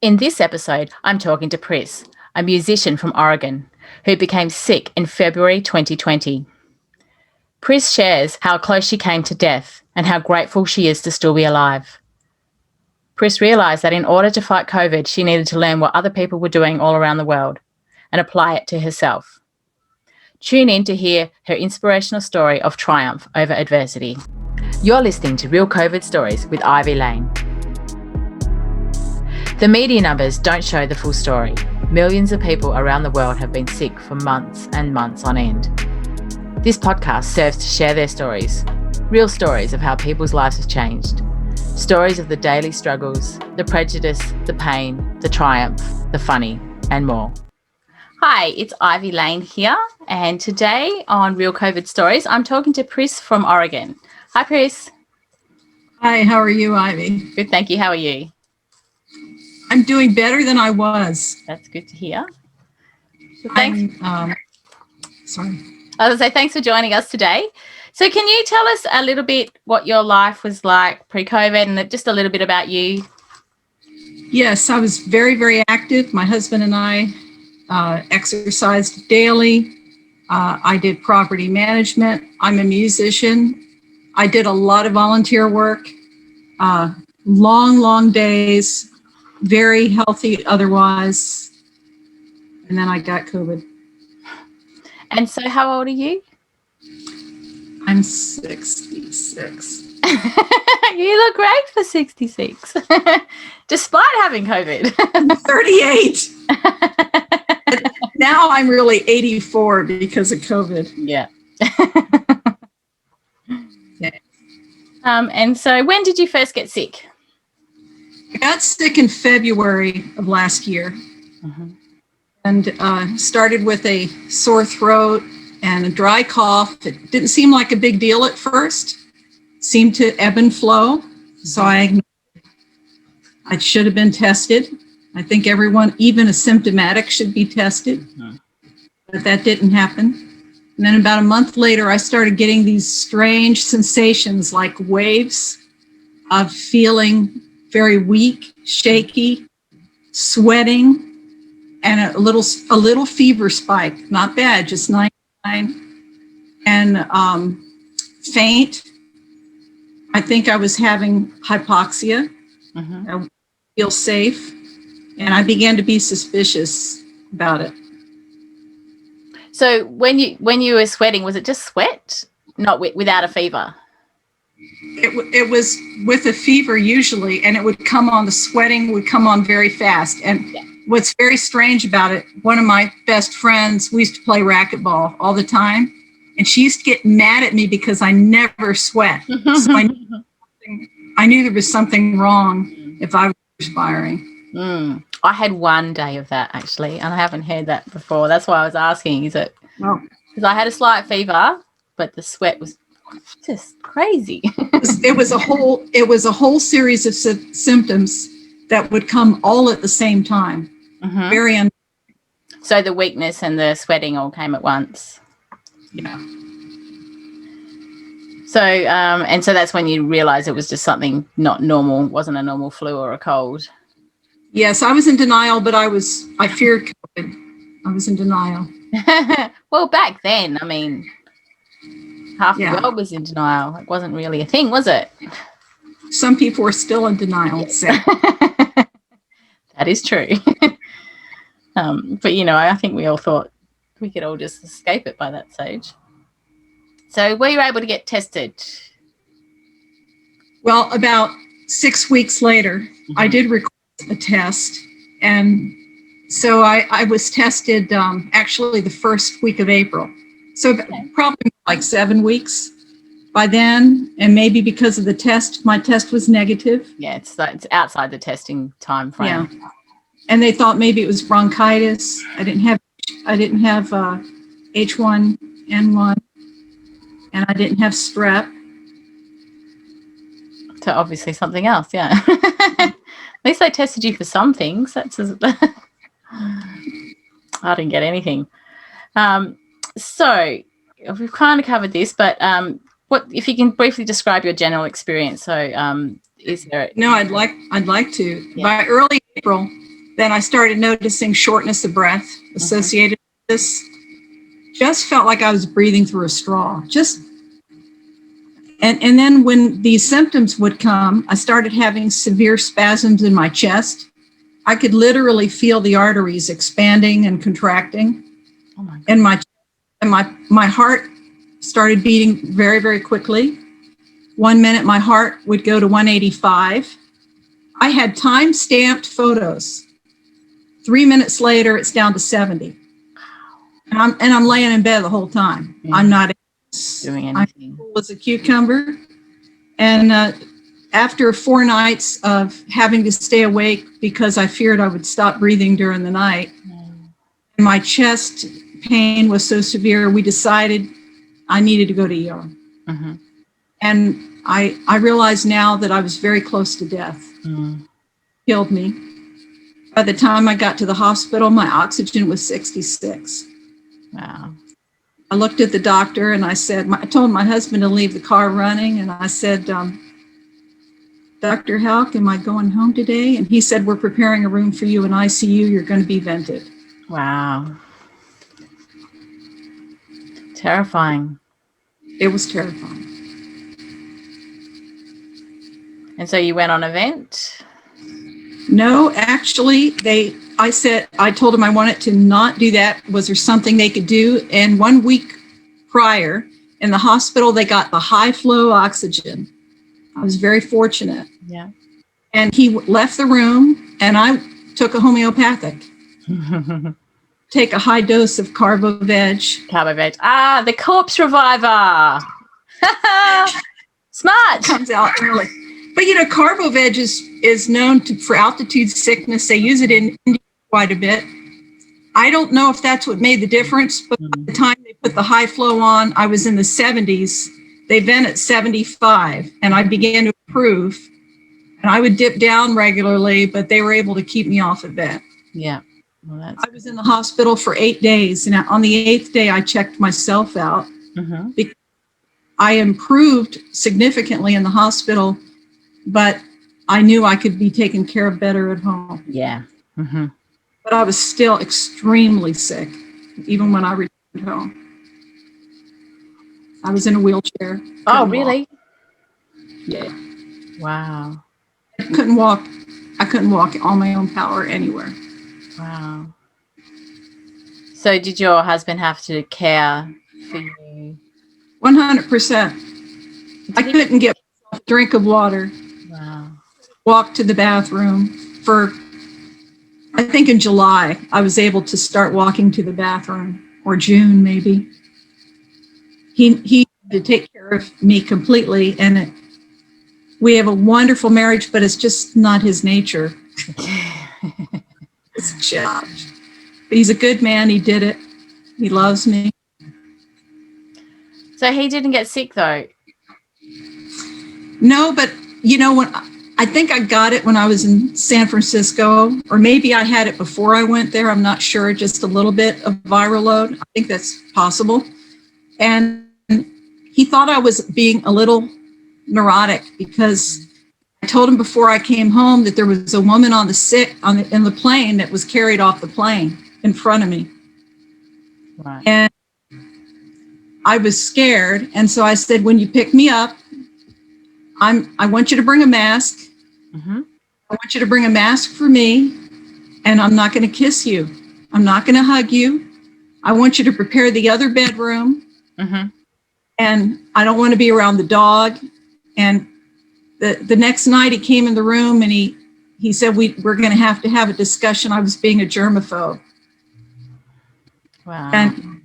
In this episode, I'm talking to Pris, a musician from Oregon, who became sick in February 2020. Pris shares how close she came to death and how grateful she is to still be alive. Pris realised that in order to fight COVID, she needed to learn what other people were doing all around the world and apply it to herself. Tune in to hear her inspirational story of triumph over adversity. You're listening to Real COVID Stories with Ivy Lane. The media numbers don't show the full story. Millions of people around the world have been sick for months and months on end. This podcast serves to share their stories, real stories of how people's lives have changed. Stories of the daily struggles, the prejudice, the pain, the triumph, the funny, and more. Hi, it's Ivy Lane here, and today on Real COVID Stories, I'm talking to Pris from Oregon. Hi, Pris. Hi, how are you, Ivy? Good, thank you. How are you? I'm doing better than I was. That's good to hear. So thanks. Sorry. I was going to say thanks for joining us today. So can you tell us a little bit what your life was like pre-COVID and just a little bit about you? Yes, I was very, very active. My husband and I exercised daily. I did property management. I'm a musician. I did a lot of volunteer work, long days, very healthy otherwise. And then I got COVID. And so how old are you? I'm 66. You look great for 66, despite having COVID. I'm 38. Now I'm really 84 because of COVID. Yeah. Okay. And so when did you first get sick? I got sick in February of last year. Mm-hmm. And started with a sore throat and a dry cough. It didn't seem like a big deal at first. It seemed to ebb and flow. So I should have been tested. I think everyone, even asymptomatic, should be tested. Mm-hmm. But that didn't happen. And then about a month later, I started getting these strange sensations like waves of feeling very weak, shaky, sweating, and a little fever spike. Not bad, just 99, and faint. I think I was having hypoxia. Mm-hmm. I feel safe, and I began to be suspicious about it. So when you were sweating, was it just sweat, not without a fever? It was with a fever usually, and it would come on, the sweating would come on very fast. And yeah. What's very strange about it, one of my best friends, we used to play racquetball all the time, and she used to get mad at me because I never sweat. So I knew there was something wrong if I was perspiring. I had one day of that, actually, and I haven't heard that before. That's why I was asking, is it? Because I had a slight fever, but the sweat was just crazy. It was a whole series of symptoms that would come all at the same time. Mm-hmm. Very So the weakness and the sweating all came at once. Yeah. So and so that's when you realized it was just something not normal, wasn't a normal flu or a cold. Yes, I was in denial, but I feared COVID. I was in denial. Well, back then, I mean, half the world was in denial. It wasn't really a thing, was it? Some people were still in denial. Yes. That is true. But, I think we all thought we could all just escape it by that stage. So were you able to get tested? Well, about 6 weeks later, mm-hmm. I did request a test. And so I was tested actually the first week of April. So probably like 7 weeks by then. And maybe because of the test, my test was negative. Yeah, it's outside the testing time frame. Yeah. And they thought maybe it was bronchitis. I didn't have H1N1, and I didn't have strep. So obviously something else, yeah. At least they tested you for some things. I didn't get anything. So we've kind of covered this, but what if you can briefly describe your general experience? So is there? No, I'd like to. Yeah. By early April, Then I started noticing shortness of breath associated with this. Just felt like I was breathing through a straw. And then when these symptoms would come, I started having severe spasms in my chest. I could literally feel the arteries expanding and contracting. Oh my God. And my heart started beating very, very quickly. 1 minute, my heart would go to 185. I had time-stamped photos. 3 minutes later, it's down to 70. And I'm laying in bed the whole time. Yeah. I'm not Doing anything. I'm cool as a cucumber. And after 4 nights of having to stay awake because I feared I would stop breathing during the night, my chest pain was so severe, we decided I needed to go to ER. Mm-hmm. And I realize now that I was very close to death. Killed me. By the time I got to the hospital, my oxygen was 66. Wow. I looked at the doctor and I said, I told my husband to leave the car running. And I said, Dr. Houck, am I going home today? And he said, we're preparing a room for you in ICU. You're going to be vented. Wow. Terrifying. It was terrifying. And so you went on a vent? No, actually, I told them I wanted to not do that. Was there something they could do? And 1 week prior in the hospital, they got the high flow oxygen. I was very fortunate. Yeah. And he left the room and I took a homeopathic. Take a high dose of carbo-veg. Carbo-veg. Ah, the corpse reviver. Smart. Comes out early. But, carbo-veg is known for altitude sickness. They use it in India quite a bit. I don't know if that's what made the difference, but by the time they put the high flow on, I was in the 70s. They vent at 75, and I began to improve. And I would dip down regularly, but they were able to keep me off of vent. Yeah. Well, I was in the hospital for 8 days, and on the 8th day, I checked myself out. Because I improved significantly in the hospital, but I knew I could be taken care of better at home. Yeah. But I was still extremely sick, even when I returned home. I was in a wheelchair. Oh, really? Walk. Yeah. Wow. I couldn't walk on my own power anywhere. Wow. So did your husband have to care for you? 100%. I couldn't get myself a drink of water. Wow. Walk to the bathroom for, I think in July, I was able to start walking to the bathroom, or June maybe. He had to take care of me completely, and we have a wonderful marriage, but it's just not his nature. It's a challenge. But he's a good man. He did it. He loves me. So he didn't get sick though? No, but when I think I got it when I was in San Francisco, or maybe I had it before I went there. I'm not sure, just a little bit of viral load. I think that's possible. And he thought I was being a little neurotic because I told him before I came home that there was a woman in the plane that was carried off the plane in front of me. Right. And I was scared. And so I said, when you pick me up, I want you to bring a mask. I want you to bring a mask for me, and I'm not going to kiss you. I'm not going to hug you. I want you to prepare the other bedroom. And I don't want to be around the dog. And the next night he came in the room and he said, we're going to have a discussion. I was being a germaphobe. Wow. And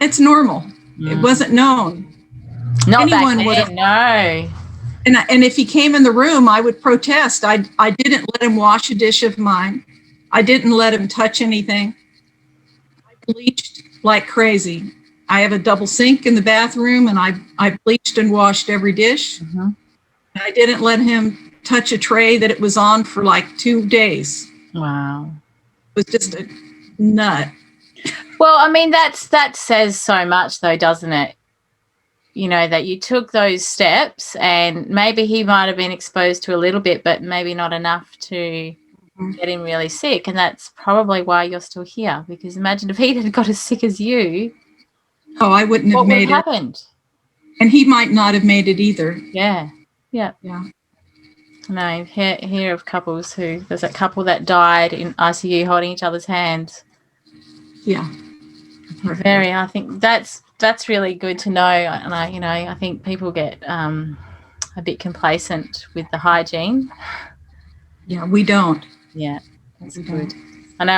it's normal. It wasn't known. Not Anyone back then, no. And if he came in the room, I would protest. I didn't let him wash a dish of mine. I didn't let him touch anything. I bleached like crazy. I have a double sink in the bathroom, and I bleached and washed every dish. I didn't let him touch a tray that it was on for like 2 days. Wow. It was just a nut. Well, I mean, that says so much though, doesn't it? That you took those steps, and maybe he might have been exposed to a little bit, but maybe not enough to getting really sick, and that's probably why you're still here, because imagine if he had got as sick as you. Oh, I wouldn't have what would made have it. happened? And he might not have made it either. Yeah. No, I hear of couples who, there's a couple that died in ICU holding each other's hands. Yeah. Very. I think that's really good to know, and I think people get a bit complacent with the hygiene. Yeah, we don't. Yeah, that's good. I know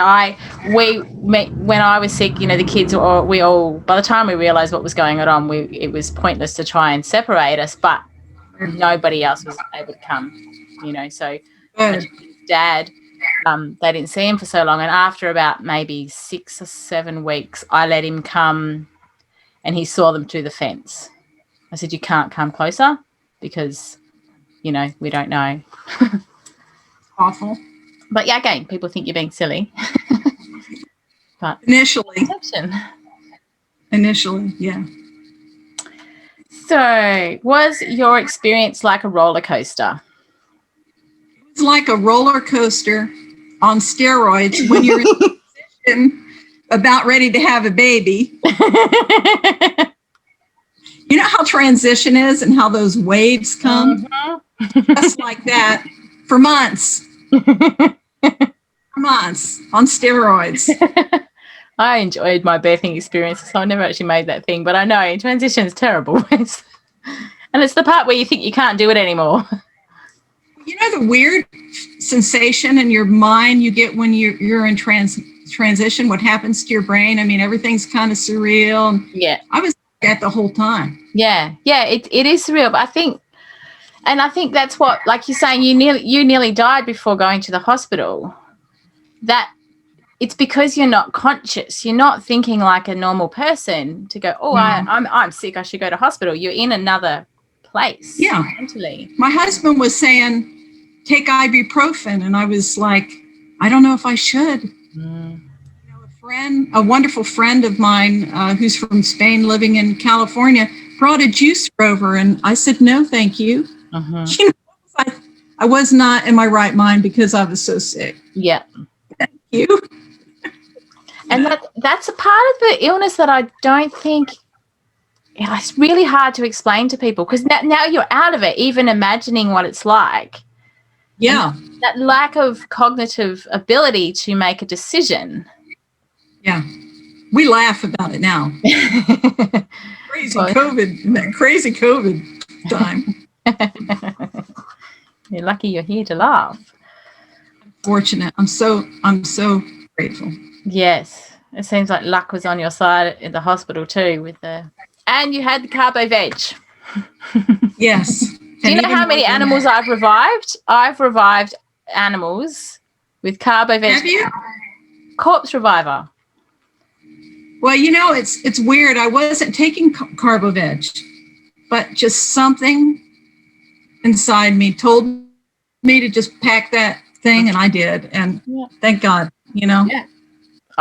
when I was sick, the kids, or we all, by the time we realised what was going on, it was pointless to try and separate us, but nobody else was able to come, so Good. Dad, they didn't see him for so long, and after about maybe 6 or 7 weeks, I let him come, and he saw them through the fence. I said, you can't come closer because, we don't know. Awful. But yeah, again, people think you're being silly. But initially, yeah. So, was your experience like a roller coaster? It's like a roller coaster on steroids when you're in position about ready to have a baby. You know how transition is and how those waves come? Mm-hmm. Just like that for months. Months on steroids. I enjoyed my birthing experience, so I never actually made that thing, but I know transition is terrible. And it's the part where you think you can't do it anymore. You know the weird sensation in your mind you get when you're in transition, what happens to your brain? I mean, everything's kind of surreal. Yeah. I was like that the whole time. Yeah, it is surreal, but I think that's what, like you're saying, you nearly died before going to the hospital. That it's because you're not conscious. You're not thinking like a normal person to go, oh, I'm sick, I should go to hospital. You're in another place. Yeah. Mentally. My husband was saying, take ibuprofen. And I was like, I don't know if I should. A wonderful friend of mine who's from Spain living in California brought a juicer over. And I said, no, thank you. I was not in my right mind because I was so sick. Yeah. Thank you. And that's a part of the illness that I don't think, it's really hard to explain to people, because now you're out of it, even imagining what it's like. Yeah. And that lack of cognitive ability to make a decision. Yeah. We laugh about it now. Crazy COVID time. You're lucky you're here to laugh. Fortunate. I'm so grateful. Yes. It seems like luck was on your side at the hospital too, and you had the carbo veg. Yes. Do you know how many animals I've revived? I've revived animals with carbo veg. Have you? Corpse reviver. Well, it's weird. I wasn't taking carbo veg, but just something inside me told me to just pack that thing, and I did. And thank God, Yeah.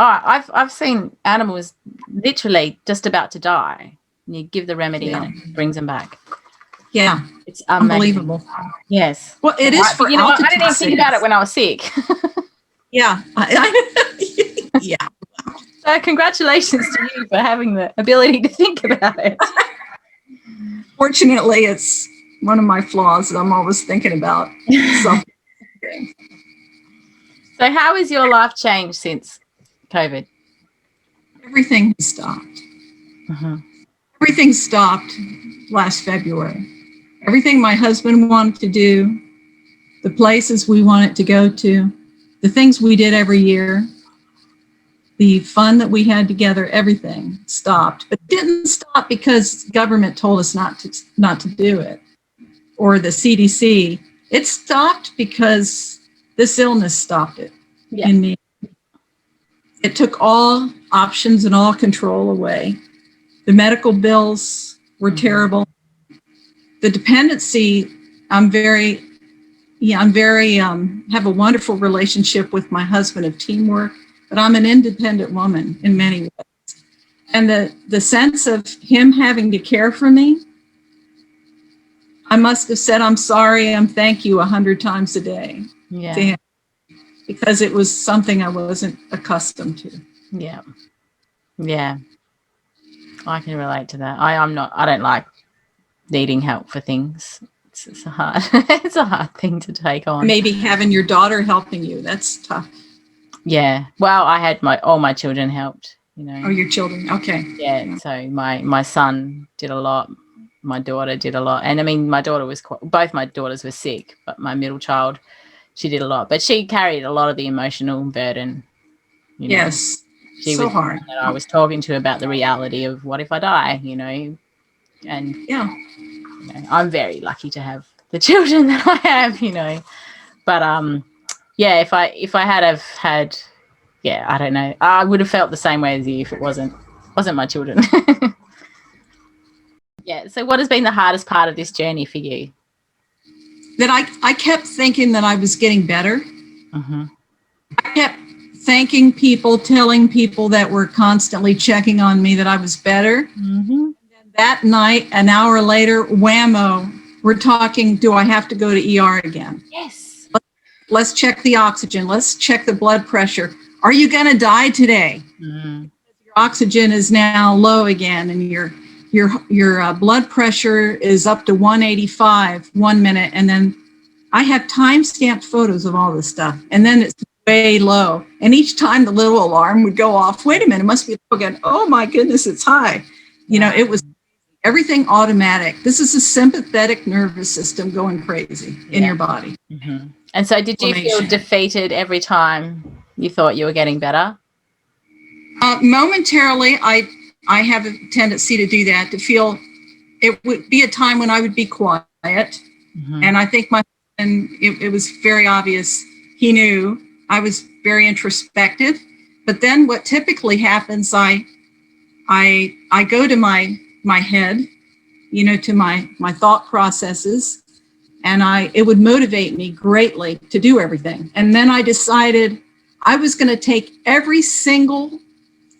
Oh, I've seen animals literally just about to die. And you give the remedy and it brings them back. Yeah. It's amazing. Unbelievable. Yes. Well, it is for I didn't even think about it when I was sick. Yeah. Yeah. So congratulations to you for having the ability to think about it. Fortunately, it's one of my flaws that I'm always thinking about. So how has your life changed since COVID? Everything stopped. Mm-hmm. Everything stopped last February. Everything my husband wanted to do, the places we wanted to go to, the things we did every year, the fun that we had together, everything stopped. But it didn't stop because government told us not to do it, or the CDC. It stopped because this illness stopped it in me. It took all options and all control away. The medical bills were terrible. The dependency, have a wonderful relationship with my husband of teamwork, but I'm an independent woman in many ways. And the sense of him having to care for me, I must have said, I'm sorry, thank you 100 times a day to him. because it was something I wasn't accustomed to. Yeah. Yeah. I can relate to that. I don't like needing help for things. It's a hard it's a hard thing to take on. Maybe having your daughter helping you, that's tough. Yeah. Well, I had all my children helped, you know. Oh, your children. Okay. Yeah. So my son did a lot. My daughter did a lot. And I mean, my daughter was both my daughters were sick, but my middle child, she did a lot. But she carried a lot of the emotional burden, you know. Yes. She so was hard. that I was talking to about the reality of what if I die, you know. And yeah, you know, I'm very lucky to have the children that I have, you know. But yeah, if I had, yeah, I don't know, I would have felt the same way as you if it wasn't my children. Yeah. So what has been the hardest part of this journey for you? that I kept thinking that I was getting better. Mm-hmm. I kept thanking people, telling people that were constantly checking on me that I was better. Mm-hmm. That night, an hour later, whammo, we're talking, do I have to go to ER again? Yes. Let's check the oxygen. Let's check the blood pressure. Are you going to die today? Mm-hmm. Your oxygen is now low again, and your blood pressure is up to 185 1 minute, and then I have time-stamped photos of all this stuff, and then it's way low. And each time the little alarm would go off, wait a minute, it must be low again. Oh my goodness, it's high. You know, it was everything automatic. This is a sympathetic nervous system going crazy in your body. Mm-hmm. And so did you feel defeated every time you thought you were getting better? Momentarily, I have a tendency to do that, to feel it would be a time when I would be quiet. Mm-hmm. And I think it was very obvious. He knew I was very introspective. But then what typically happens, I go to my head, you know, to my thought processes, and it would motivate me greatly to do everything. And then I decided I was going to take every single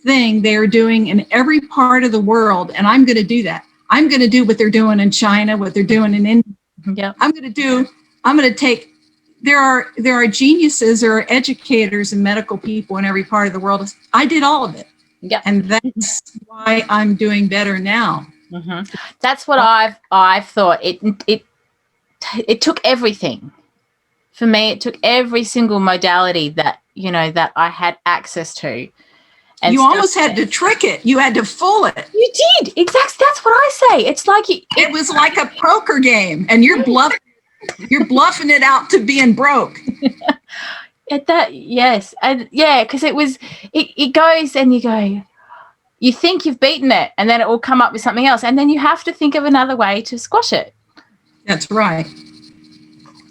thing they're doing in every part of the world, and I'm going to do that. I'm going to do what they're doing in China, what they're doing in India. Yep. I'm going to take, there are geniuses, there are educators and medical people in every part of the world. I did all of it. Yeah. And that's why I'm doing better now. Mm-hmm. That's what I've thought. It took everything. For me, it took every single modality that, you know, that I had access to. And you almost had to trick it. You had to fool it. You did. Exactly. That's what I say. It's like it was like a poker game, and you're bluffing it out to being broke. Yes. And yeah, because it goes and you go, you think you've beaten it, and then it will come up with something else, and then you have to think of another way to squash it. That's right.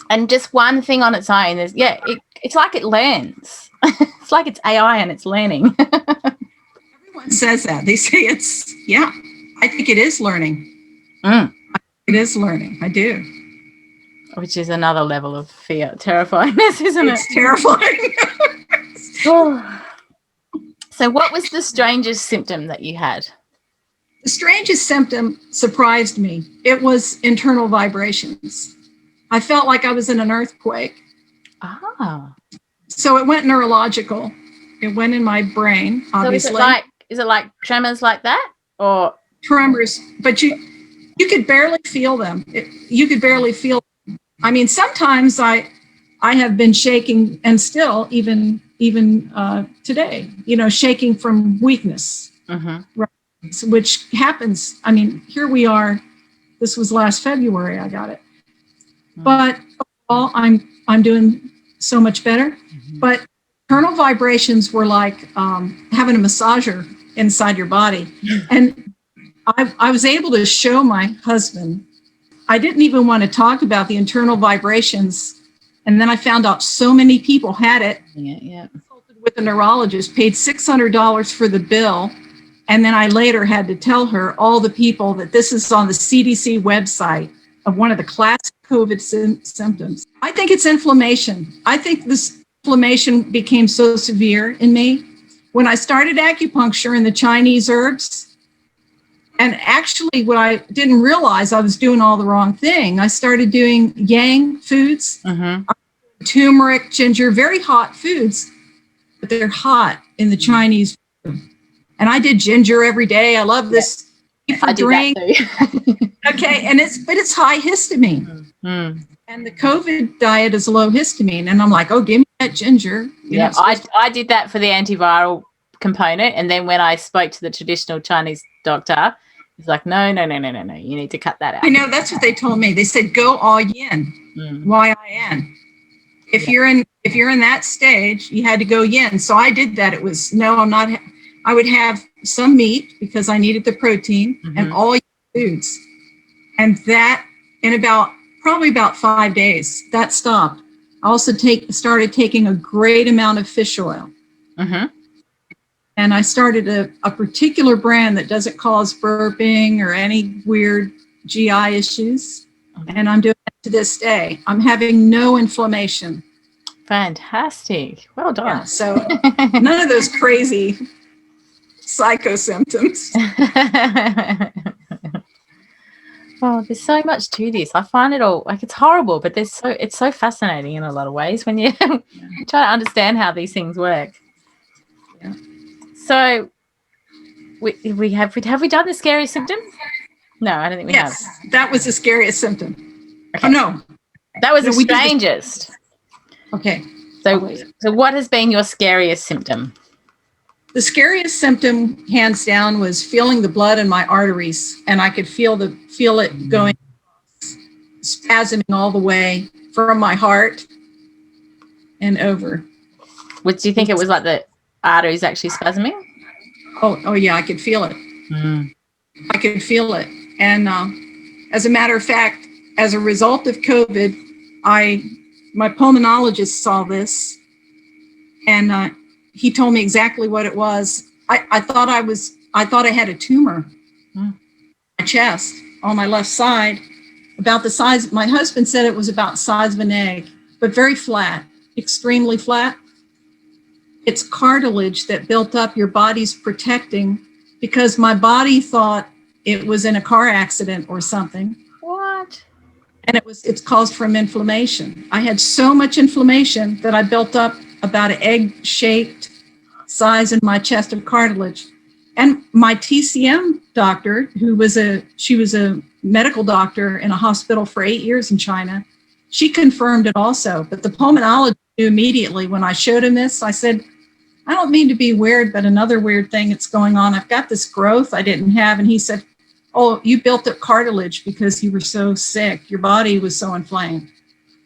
And just one thing on its own is, it's like it learns. It's like it's AI and it's learning. Everyone says that. They say I think it is learning. It is learning. I do. Which is another level of fear, terrifyingness, isn't it? It's terrifying. So what was the strangest symptom that you had? The strangest symptom surprised me. It was internal vibrations. I felt like I was in an earthquake. Ah. So it went neurological. It went in my brain, obviously. So is it like tremors like that? Or tremors, but you could barely feel them. You could barely feel them. I mean, sometimes I have been shaking, and still even today, you know, shaking from weakness. Mm-hmm. Right, which happens. I mean, here we are. This was last February I got it. Mm-hmm. But overall, I'm doing so much better. Mm-hmm. But internal vibrations were like having a massager inside your body. And I was able to show my husband. I didn't even want to talk about the internal vibrations. And then I found out so many people had it. Yeah. Consulted with a neurologist, paid $600 for the bill. And then I later had to tell her, all the people, that this is on the CDC website of one of the classic COVID symptoms. I think it's inflammation. I think this inflammation became so severe in me when I started acupuncture and the Chinese herbs. And actually, what I didn't realize, I was doing all the wrong thing. I started doing yang foods, turmeric, ginger, very hot foods, but they're hot in the Chinese food. And I did ginger every day. I love this for drink. Okay, and it's high histamine. And the COVID diet is low histamine. And I'm like, oh, give me that ginger. I did that for the antiviral component. And then when I spoke to the traditional Chinese doctor, he's like, no, you need to cut that out. I know, that's what they told me. They said, go all yin, Y-I-N. If you're in that stage, you had to go yin. So I did that. It was, no, I'm not. I would have some meat because I needed the protein and all foods. And that in probably about 5 days, that stopped. I also started taking a great amount of fish oil. And I started a particular brand that doesn't cause burping or any weird GI issues. And I'm doing it to this day. I'm having no inflammation. Fantastic. Well done. Yeah, so none of those crazy psycho symptoms. Oh, there's so much to this. I find it all like it's horrible, but it's so fascinating in a lot of ways when you try to understand how these things work. Yeah. So have we done the scariest symptom? No, I don't think we have. Yes, that was the scariest symptom. Okay. Oh no. That was the strangest. Okay. So what has been your scariest symptom? The scariest symptom, hands down, was feeling the blood in my arteries, and I could feel it going, spasming all the way from my heart and over. Do you think it was like the arteries actually spasming? Oh yeah, I could feel it. I could feel it. And as a matter of fact, as a result of COVID, my pulmonologist saw this, and he told me exactly what it was. I thought I had a tumor in my chest on my left side, about the size. My husband said it was about the size of an egg, but very flat, extremely flat. It's cartilage that built up your body's protecting, because my body thought it was in a car accident or something. What? And it's caused from inflammation. I had so much inflammation that I built up about an egg-shaped size in my chest of cartilage. And my TCM doctor, she was a medical doctor in a hospital for 8 years in China, she confirmed it also. But the pulmonologist knew immediately when I showed him this. I said, I don't mean to be weird, but another weird thing that's going on. I've got this growth I didn't have. And he said, oh, you built up cartilage because you were so sick. Your body was so inflamed.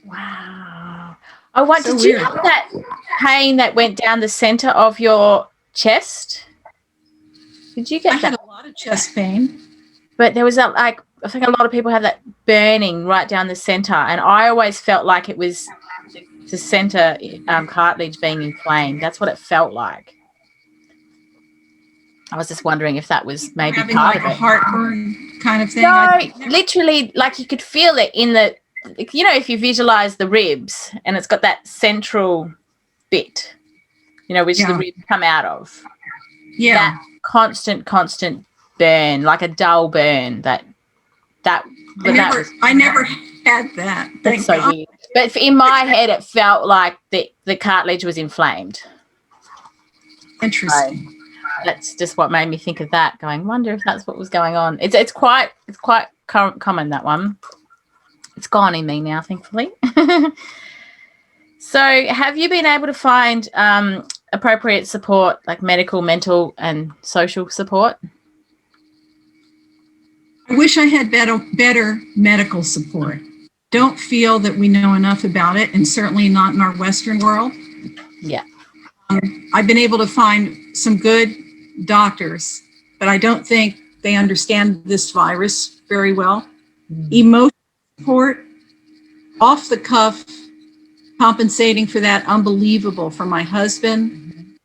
Wow. Oh, what, So did you weird. have that pain that went down the center of your chest? Did you get I that? had a lot of chest pain. But there was I think a lot of people have that burning right down the center. And I always felt like it was the center cartilage being inflamed. That's what it felt like. I was just wondering if that was maybe Having part like of a it. heartburn kind of thing. No, literally, like you could feel it in the, if you visualize the ribs and it's got that central bit, which the ribs come out of. Yeah. That constant burn, like a dull burn. I never had that. That's so weird. But in my head, it felt like the cartilage was inflamed. Interesting. So that's just what made me think of that. Going, wonder if that's what was going on. It's quite common, that one. It's gone in me now, thankfully. So, have you been able to find appropriate support, like medical, mental, and social support? I wish I had better medical support. Don't feel that we know enough about it, and certainly not in our Western world. Yeah. I've been able to find some good doctors, but I don't think they understand this virus very well. Emotional support, off the cuff, compensating for that, unbelievable, for my husband,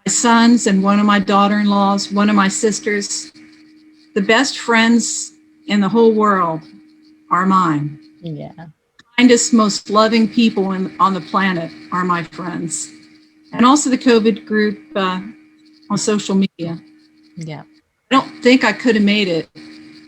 my sons, and one of my daughter-in-laws, one of my sisters. The best friends in the whole world are mine. Yeah. Kindest, most loving people on the planet are my friends. And also the COVID group on social media. Yeah. I don't think I could have made it.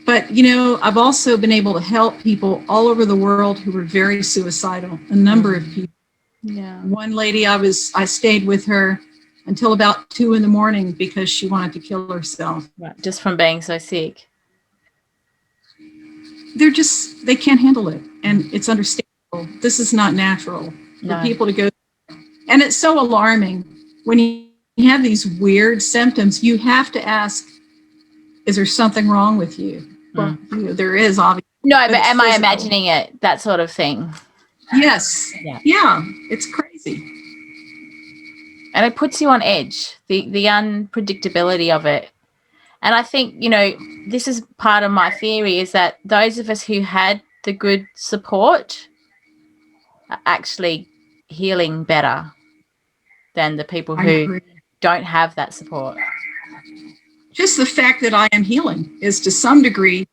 But, I've also been able to help people all over the world who were very suicidal, a number of people. Yeah. One lady, I stayed with her until about 2 a.m. because she wanted to kill herself. Right. Just from being so sick. They can't handle it. And it's understandable. This is not natural for people to go. And it's so alarming when you have these weird symptoms. You have to ask, is there something wrong with you? Well, there is, obviously. No, but am I imagining it? That sort of thing. Yes. Yeah. It's crazy. And it puts you on edge, the unpredictability of it. And I think, this is part of my theory, is that those of us who had the good support are actually healing better than the people who don't have that support. Just the fact that I am healing is to some degree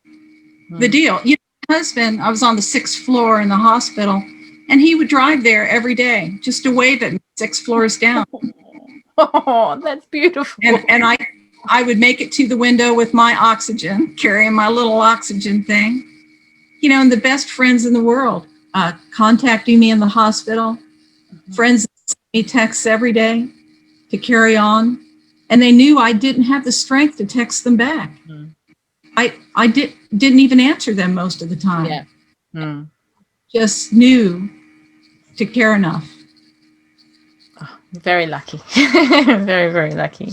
the deal. My husband, I was on the 6th floor in the hospital, and he would drive there every day just to wave at me 6 floors down. Oh, that's beautiful. And I would make it to the window with my oxygen, carrying my little oxygen thing. And the best friends in the world, contacting me in the hospital, friends sent me texts every day to carry on. And they knew I didn't have the strength to text them back. I didn't even answer them most of the time. Yeah. Just knew to care enough. Oh, very lucky. Very, very lucky.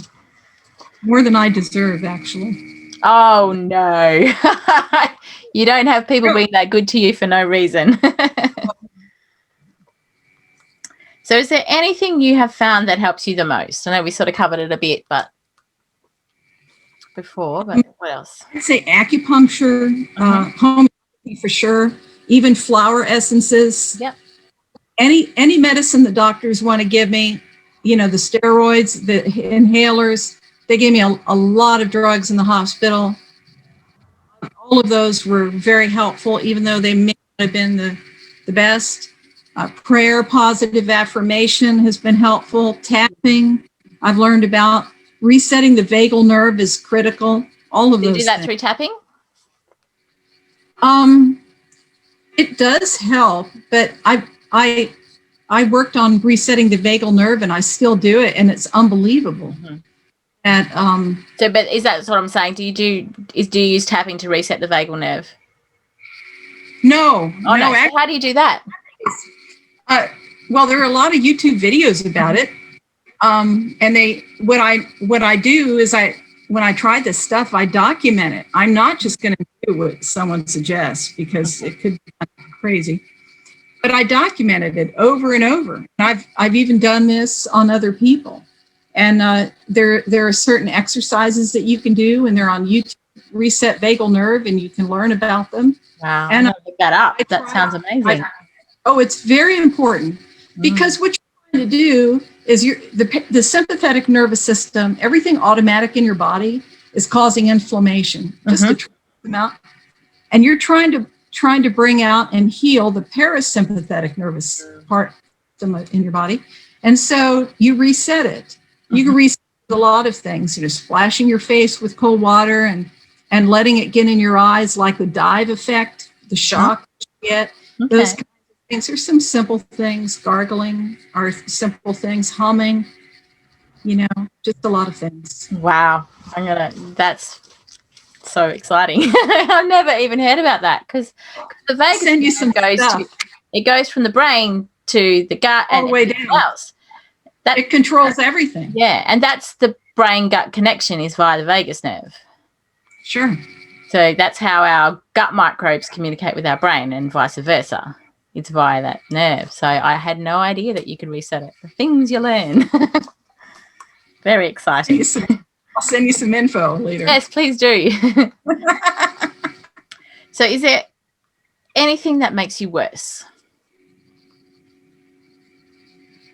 More than I deserve, actually. Oh, no. You don't have people being that good to you for no reason. So is there anything you have found that helps you the most? I know we sort of covered it a bit, but what else? I'd say acupuncture, homeopathy for sure, even flower essences. Yep. Any medicine the doctors want to give me, the steroids, the inhalers, they gave me a lot of drugs in the hospital. All of those were very helpful, even though they may not have been the best. Prayer, positive affirmation has been helpful. Tapping, I've learned about. Resetting the vagal nerve is critical. All of those. Do you do that through tapping? It does help, but I worked on resetting the vagal nerve, and I still do it, and it's unbelievable. But is that what I'm saying? Do you use tapping to reset the vagal nerve? No. Oh, no. So how do you do that? Well, there are a lot of YouTube videos about it. And what I do is when I try this stuff, I document it. I'm not just going to do what someone suggests because it could be crazy, but I documented it over and over. And I've even done this on other people. And there are certain exercises that you can do, and they're on YouTube. Reset vagal nerve, and you can learn about them. Wow, and look that up. That sounds amazing. It's very important because what you're trying to do is the sympathetic nervous system, everything automatic in your body is causing inflammation, just to try them out. And you're trying to bring out and heal the parasympathetic nervous part in your body. And so you reset it. You can reset a lot of things, splashing your face with cold water and letting it get in your eyes, like the dive effect, the shock you get, those kinds of things. There's some simple things, gargling are simple things, humming, just a lot of things. Wow. That's so exciting. I've never even heard about that because the vagus send you some it goes from the brain to the gut all and the way down. Else. It controls everything. Yeah, and that's the brain-gut connection is via the vagus nerve. Sure. So that's how our gut microbes communicate with our brain and vice versa. It's via that nerve. So I had no idea that you could reset it. The things you learn. Very exciting. I'll send you some info later. Yes, please do. So is there anything that makes you worse?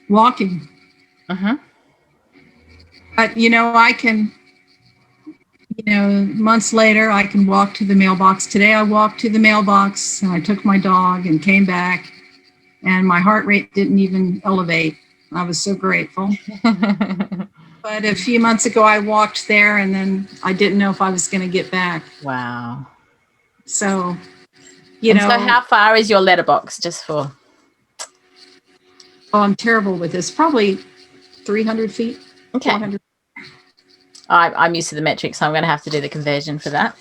Walking. I can, months later, I can walk to the mailbox. Today I walked to the mailbox and I took my dog and came back and my heart rate didn't even elevate. I was so grateful. But a few months ago, I walked there and then I didn't know if I was going to get back. Wow. So, So how far is your letterbox just for? Oh, I'm terrible with this. Probably 300 feet. Okay. 400. I'm used to the metric, so I'm going to have to do the conversion for that.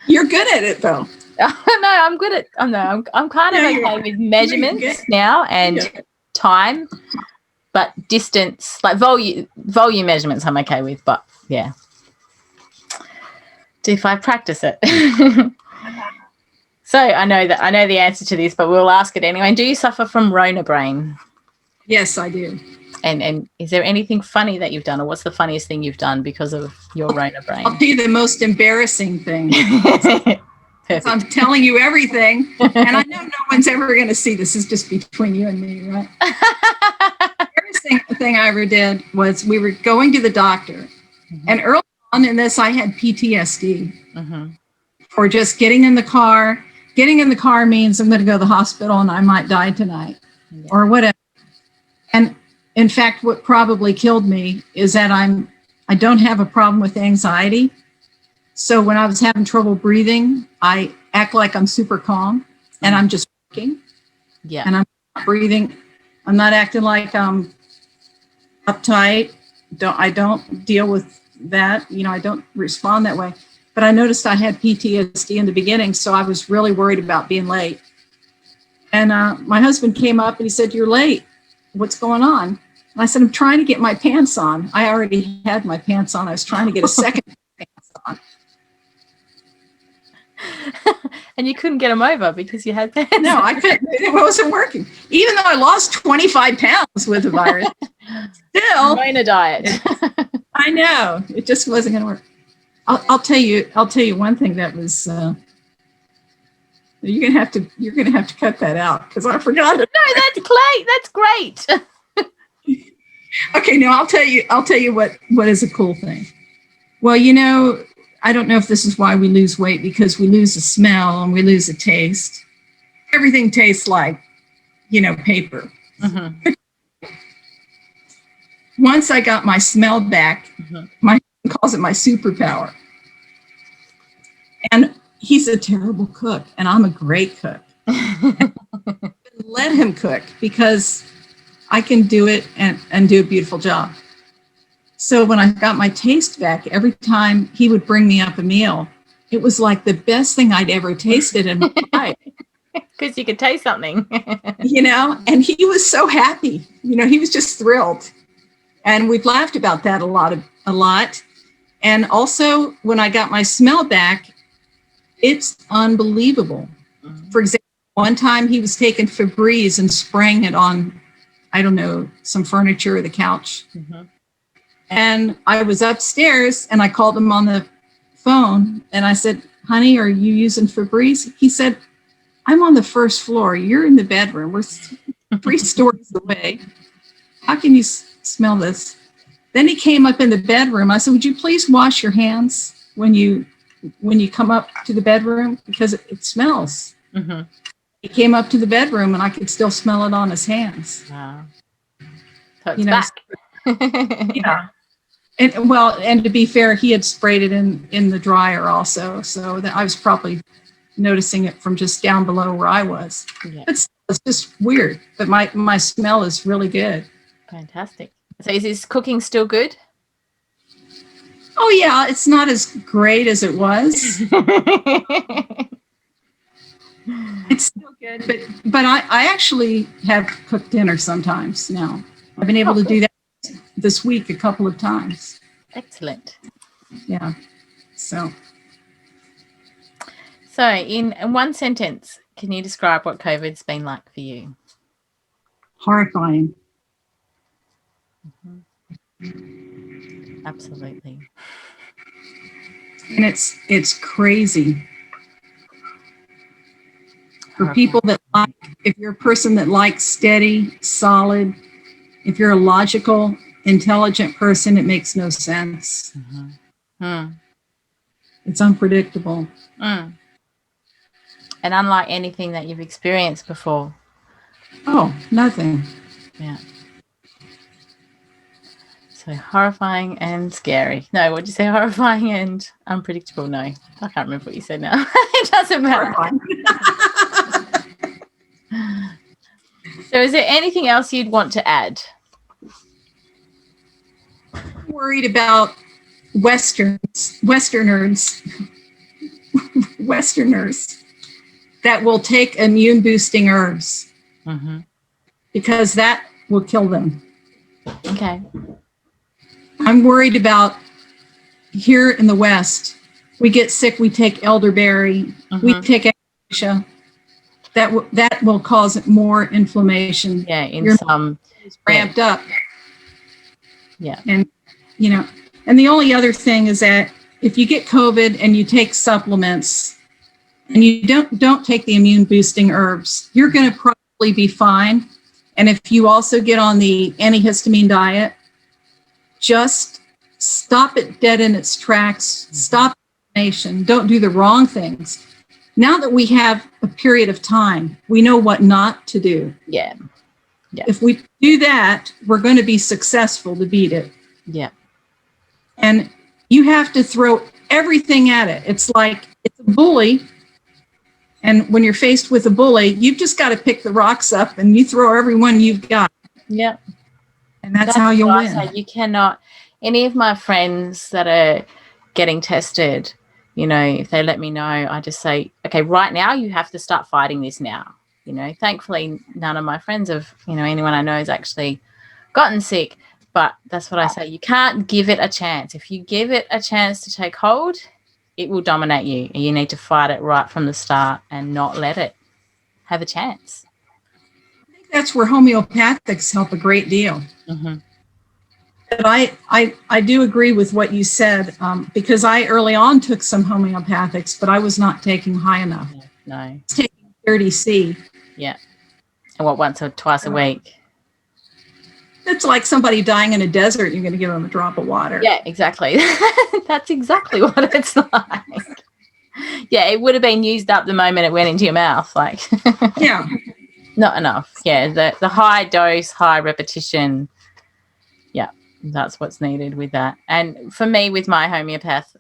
You're good at it, though. No, I'm good at. I'm kind of okay with measurements now and time, but distance, like volume measurements, I'm okay with. But yeah, if I practice it. So I know the answer to this, but we'll ask it anyway. Do you suffer from Rona brain? Yes, I do. And is there anything funny that you've done, or what's the funniest thing you've done because of your Rona brain? I'll tell you the most embarrassing thing. I'm telling you everything, and I know no one's ever going to see this. Is just between you and me, right? The embarrassing thing I ever did was we were going to the doctor, and early on in this, I had PTSD for just getting in the car. Getting in the car means I'm going to go to the hospital and I might die tonight or whatever. And in fact, what probably killed me is that I don't have a problem with anxiety. So when I was having trouble breathing, I act like I'm super calm and I'm just working. Yeah. And I'm not breathing. I'm not acting like I'm uptight. I don't deal with that. I don't respond that way. But I noticed I had PTSD in the beginning, so I was really worried about being late. And my husband came up and he said, "You're late. What's going on?" And I said, "I'm trying to get my pants on." I already had my pants on. I was trying to get a second pants on. And you couldn't get them over because you had pants? No, I couldn't. It wasn't working. Even though I lost 25 pounds with the virus, still. Rona diet. I know. It just wasn't going to work. I'll tell you one thing that was you're gonna have to cut that out because I forgot it. No, that's great. Okay, now I'll tell you what is a cool thing. Well, I don't know if this is why we lose weight, because we lose the smell and we lose the taste. Everything tastes like, paper. Once I got my smell back, my husband calls it my superpower. And he's a terrible cook, and I'm a great cook. Let him cook because I can do it and do a beautiful job. So when I got my taste back, every time he would bring me up a meal, it was like the best thing I'd ever tasted in my life. Because you could taste something. And he was so happy. He was just thrilled. And we've laughed about that a lot. And also, when I got my smell back, it's unbelievable. For example, one time he was taking Febreze and spraying it on, I don't know, some furniture or the couch. And I was upstairs and I called him on the phone and I said, "Honey, are you using Febreze?" He said, "I'm on the first floor. You're in the bedroom. We're 3 stories away. How can you smell this?" Then he came up in the bedroom. I said, "Would you please wash your hands when you come up to the bedroom? Because it smells." He came up to the bedroom and I could still smell it on his hands. Wow. So it's back. Yeah. And to be fair, he had sprayed it in the dryer also. So that I was probably noticing it from just down below where I was. Yeah. It's just weird. But my smell is really good. Fantastic. So is his cooking still good? Oh, yeah. It's not as great as it was. It's still good. But I actually have cooked dinner sometimes now. I've been able to do that this week a couple of times. Excellent. Yeah. So in one sentence, can you describe what COVID's been like for you? Horrifying. Absolutely. And it's crazy. For people that if you're a person that likes steady, solid, if you're a logical, intelligent person, it makes no sense. It's unpredictable. And unlike anything that you've experienced before. Oh, nothing. Yeah. So horrifying and scary. No, what did you say? Horrifying and unpredictable? No, I can't remember what you said now. It doesn't matter. So So is there anything else you'd want to add? I'm worried about Westerners that will take immune boosting herbs because that will kill them. Okay. I'm worried about here in the West, we get sick, we take elderberry, we take acacia. That will cause more inflammation. Yeah, in Your some is ramped up. Yeah. And and the only other thing is that if you get COVID and you take supplements and you don't take the immune boosting herbs, you're going to probably be fine. And if you also get on the antihistamine diet, just stop it dead in its tracks. Stop inflammation. Don't do the wrong things. Now that we have a period of time, we know what not to do. Yeah. If we do that, we're going to be successful to beat it. Yeah. And you have to throw everything at it. It's like it's a bully. And when you're faced with a bully, you've just got to pick the rocks up and you throw everyone you've got. Yeah. And that's how you'll win. You cannot, any of my friends that are getting tested, if they let me know, I just say, okay, right now you have to start fighting this now. Thankfully, none of my friends have, anyone I know has actually gotten sick. But that's what I say. You can't give it a chance. If you give it a chance to take hold, it will dominate you. You need to fight it right from the start and not let it have a chance. I think that's where homeopathics help a great deal. But I do agree with what you said because I early on took some homeopathics, but I was not taking high enough. No. I was taking 30C. Yeah. And once or twice a week? It's like somebody dying in a desert. You're going to give them a drop of water. Yeah, exactly. That's exactly what it's like. Yeah, it would have been used up the moment it went into your mouth. Yeah. Not enough. Yeah, the high dose, high repetition. Yeah, that's what's needed with that. And for me, with my homeopath,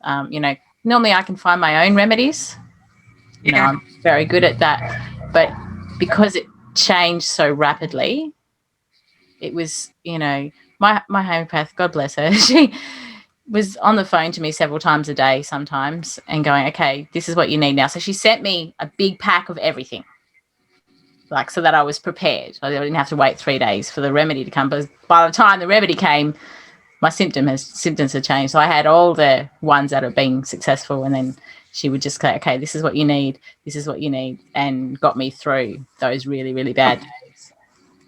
normally I can find my own remedies. I'm very good at that. But because it changed so rapidly, it was, my homeopath, God bless her, she was on the phone to me several times a day sometimes and going, okay, this is what you need now. So she sent me a big pack of everything, so that I was prepared. I didn't have to wait 3 days for the remedy to come. But by the time the remedy came, my symptoms had changed. So I had all the ones that are being successful, and then she would just say, okay, this is what you need, and got me through those really, really bad days.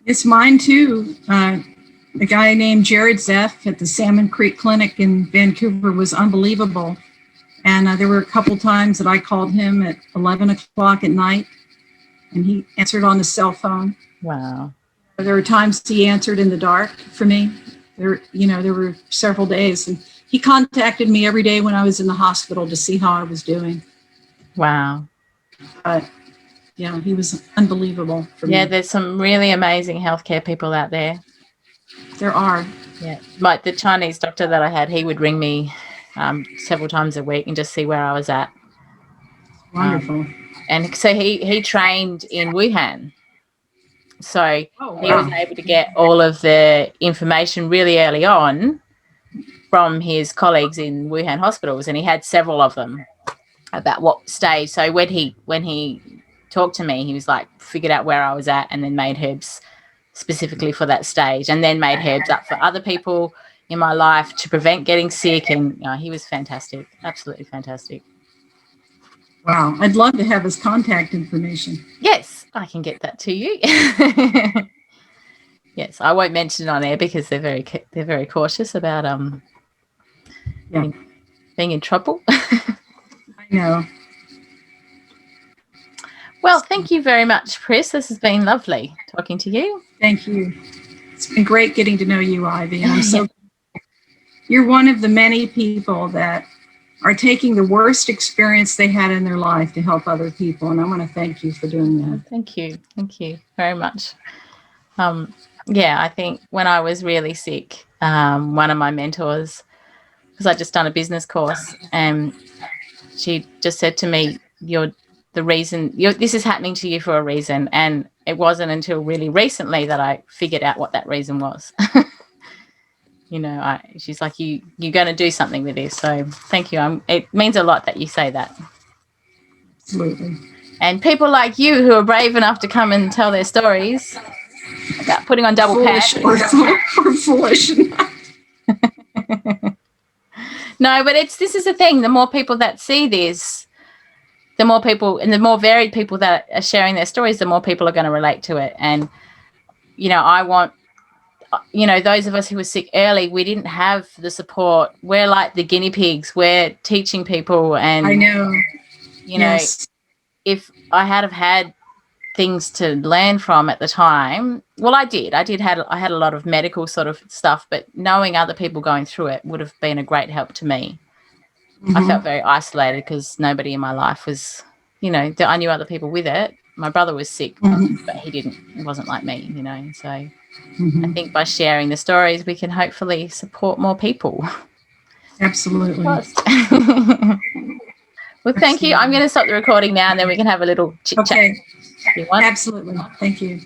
It's mine too. A guy named Jared Zeff at the Salmon Creek Clinic in Vancouver was unbelievable. And there were a couple times that I called him at 11 o'clock at night, and he answered on the cell phone. Wow. There were times he answered in the dark for me. There were several days. And he contacted me every day when I was in the hospital to see how I was doing. Wow. But yeah, he was unbelievable for me. Yeah, there's some really amazing healthcare people out there. There are. Yeah. The Chinese doctor that I had, he would ring me several times a week and just see where I was at. Wonderful. And so he trained in Wuhan. So he was able to get all of the information really early on from his colleagues in Wuhan hospitals, and he had several of them about what stage. So when he talked to me, he was figured out where I was at and then made herbs specifically for that stage, and then made herbs up for other people in my life to prevent getting sick. And he was fantastic, absolutely fantastic. Wow, I'd love to have his contact information. Yes, I can get that to you. Yes, I won't mention it on air because they're very cautious about being in trouble. I know. Well, thank you very much, Pris. This has been lovely talking to you. Thank you. It's been great getting to know you, Ivy. And I'm so you're one of the many people that are taking the worst experience they had in their life to help other people. And I want to thank you for doing that. Thank you. Thank you very much. I think when I was really sick, one of my mentors, because I'd just done a business course, and she just said to me, you're the reason this is happening to you for a reason. And it wasn't until really recently that I figured out what that reason was. She's like, you're going to do something with this. So thank you. It means a lot that you say that. Absolutely. And people like you who are brave enough to come and tell their stories about putting on double pants. We're foolish. No, but this is the thing. The more people that see this, the more people and the more varied people that are sharing their stories, the more people are going to relate to it. And, I want, those of us who were sick early, we didn't have the support. We're like the guinea pigs. We're teaching people. And I know. Yes. If I had had things to learn from at the time, well, I had a lot of medical sort of stuff, but knowing other people going through it would have been a great help to me. Mm-hmm. I felt very isolated because nobody in my life was, I knew other people with it. My brother was sick, but he wasn't like me, so I think by sharing the stories, we can hopefully support more people. Absolutely. Well, thank you. I'm going to stop the recording now and then we can have a little chit chat. Okay. Absolutely. Thank you.